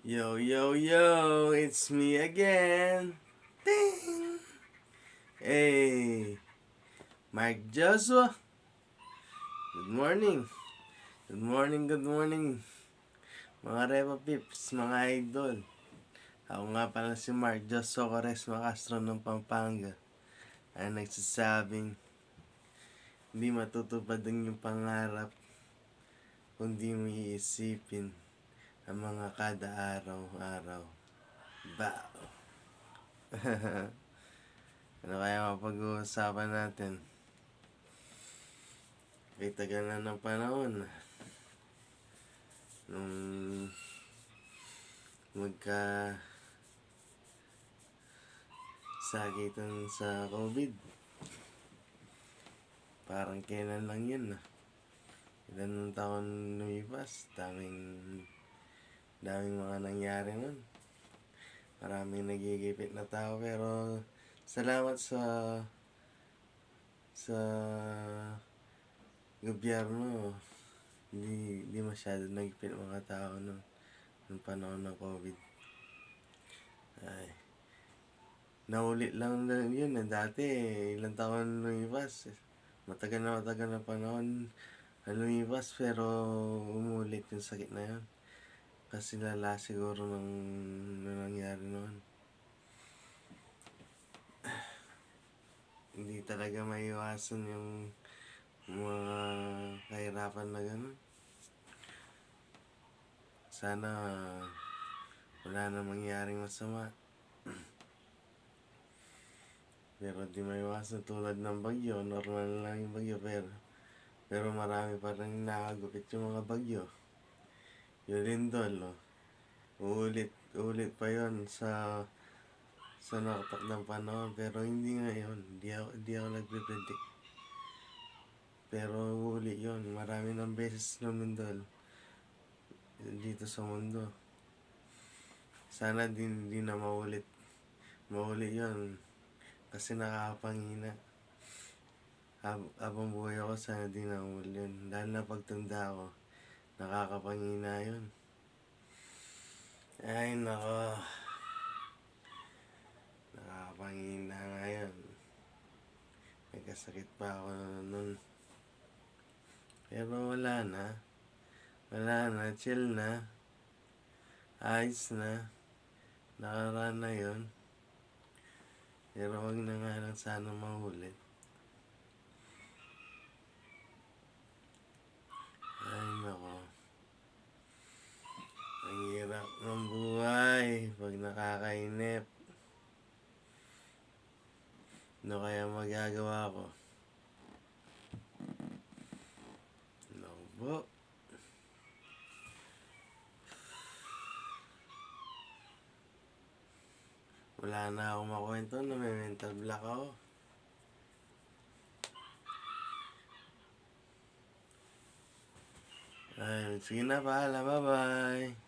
Yo, yo, yo, it's me again. Ding! Hey, Mark Joshua. Good morning. Good morning, good morning. Mga Repa Pips, mga idol. Ako nga pala si Mark Joshua Quaresma Castro ng Pampanga. Ang nagsasabing, hindi matutupad ang iyong pangarap kundi mo iisipin ang mga kada araw-araw. Bow! Ano kaya mapag-uusapan natin? May tagal na ng panahon. Nung sagitan sa COVID. Parang kailan lang yun Ilan ng taon lumipas. Daming mga nangyari nun. Maraming nagigipit na tao pero salamat sa gobyerno. Hindi masyado nagipit mga tao nung panahon ng COVID. Ay, naulit lang na yun dati ilang taon lumipas. Matagal na panahon lumipas pero umulit yung sakit na yun. Kasi lala siguro nung nangyari noon. Hindi talaga maiwasan yung mga kahirapan na gano'n. Sana wala na mangyaring masama. Pero di maiwasan tulad ng bagyo. Normal lang yung bagyo pero marami pa rin nakagupit yung mga bagyo. Yung Lindol, Uulit pa yon sa nakatak ng panahon. Pero hindi ngayon. Hindi ako nagpe-predict. Pero uuli yon. Marami ng beses lumindol dito sa mundo. Sana di na maulit yon. Kasi nakakapangina. Habang buhay ako, sana di na maulit yun. Dahil na pagtanda ako, nakakapangina yun. Ay, nako. Nakakapangina ngayon. Nagkasakit pa ako nun. Pero wala na. Chill na. Ayos na. Nakaraan na yun. Pero wag na nga lang sana maulit. Ay, nako. Ang hirap ng buhay pag nakakainip. Ano kaya magagawa ko? Lobo. Wala na akong makwento na may mental block ako. Ay, sige na, paalam. Bye-bye.